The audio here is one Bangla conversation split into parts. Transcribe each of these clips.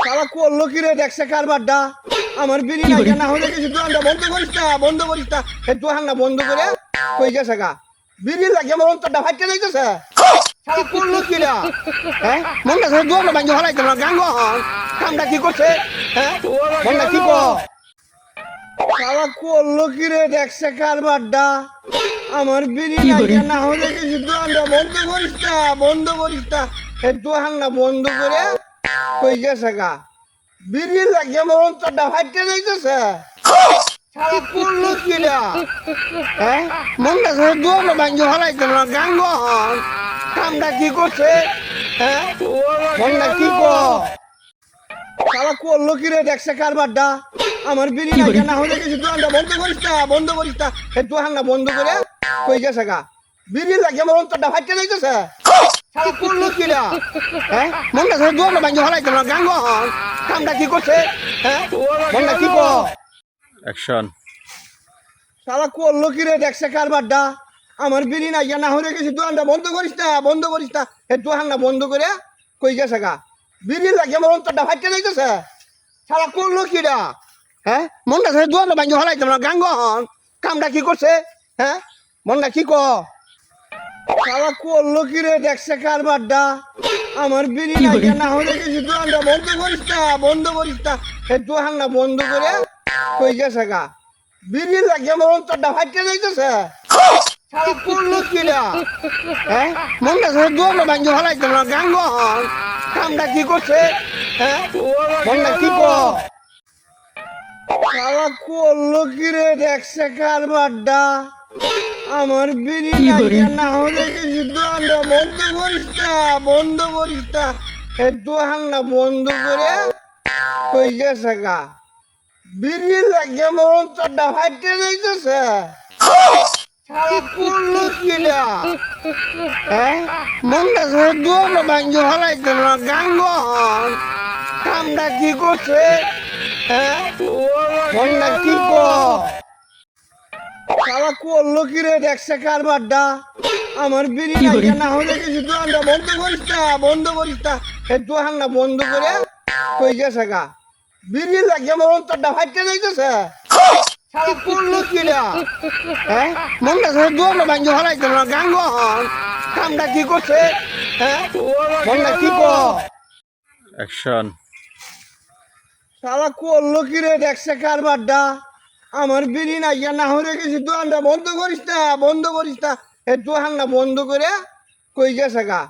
শালা করলো কি রে দেখছে কারবারটা আমার বিড়ি নাই না হলে কিছু দোকানটা বন্ধ করিস না এই দোকানটা বন্ধ করে কই গেছে গা বিড়ি লাগে আমার অন্তরটা ফাইটে যাইতেছে শালা করলো কি রা হ্যাঁ মনটা ধরে দোকানটা ভাঙে হলাইতে না গাঙ্গ কামটা কি করছে হ্যাঁ মনটা কি কর শালা করলো কি রে দেখছে কারবারটা আমার বিড়ি নাই না হলে কিছু দোকানটা বন্ধ করিস না এই দোকানটা বন্ধ করে কই গেছে গা বিড়ি লাগে আমার অন্তরটা ফাইটে যাইতেছে শালা করলো কি রা হ্যাঁ মনটা ধরে দোকানটা ভাঙে হলাইতে না গাঙ্গ কামটা কি করছে হ্যাঁ মনটা কি কর শালা করলো কি রে দেখছে কারবারটা আমার বিড়ি নাই না হলে কিছু দোকানটা বন্ধ করিস না এই দোকানটা বন্ধ করে কই গেছে গা বিড়ি লাগে আমার অন্তরটা ফাইটে যাইতেছে শালা করলো কি রা হ্যাঁ মনটা ধরে দোকানটা ভাঙে হলাইতে না গাঙ্গ কামটা কি করছে হ্যাঁ মনটা কি কর অ্যাকশন। শালা করলো কি রে দেখছে কারবারটা আমার বিড়ি নাই না হলে কিছু দোকানটা বন্ধ করিস না এই দোকানটা বন্ধ করে কই গেছে গা বিড়ি লাগে আমার অন্তরটা ফাইটে যাইতেছে শালা করলো কি রা হ্যাঁ মনটা ধরে দোকানটা ভাঙে হলাইতে না গাঙ্গ কামটা কি করছে হ্যাঁ মনটা কি কর শালা করলো কি রে দেখছে কারবারটা আমার বিড়ি নাই না হলে কিছু দোকানটা বন্ধ করিস না এই দোকানটা বন্ধ করে কই গেছে গা বিড়ি লাগে আমার অন্তরটা ফাইটে যাইতেছে শালা করলো কি রা হ্যাঁ মনটা ধরে দোকানটা ভাঙে হলাইতে না গাঙ্গ কামটা কি করছে হ্যাঁ মনটা কি কর শালা করলো কি রে দেখছে কারবারটা আমার বিড়ি নাই না হলে কিছু দোকানটা বন্ধ করিস না এই দোকানটা বন্ধ করে কই গেছে গা বিড়ি লাগে আমার অন্তরটা ফাইটে যাইতেছে শালা করলো কি রা হ্যাঁ মনটা ধরে দোকানটা ভাঙে হলাইতে না গাঙ্গ কামটা কি করছে হ্যাঁ মনটা কি কর শালা করলো কি রে দেখছে কারবারটা আমার বিড়ি নাই না হলে কিছু দোকানটা বন্ধ করিস না এই দোকানটা বন্ধ করে কই গেছে গা বিড়ি লাগে আমার অন্তরটা ফাইটে যাইতেছে শালা করলো কি রা হ্যাঁ মনটা ধরে দোকানটা ভাঙে হলাইতে না গাঙ্গ কামটা কি করছে হ্যাঁ মনটা কি কর অ্যাকশন। শালা করলো কি রে দেখছে কারবারটা আমার বিড়ি নাই না হলে কিছু দোকানটা বন্ধ করিস না এই দোকানটা বন্ধ করে কই গেছে গা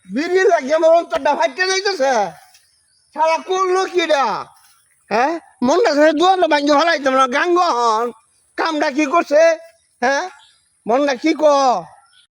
বিড়ি লাগে আমার অন্তরটা ফাইটে যাইতেছে শালা করলো কি রা হ্যাঁ মনটা ধরে দোকানটা ভাঙে হলাইতে না গাঙ্গ কামটা কি করছে হ্যাঁ মনটা কি কর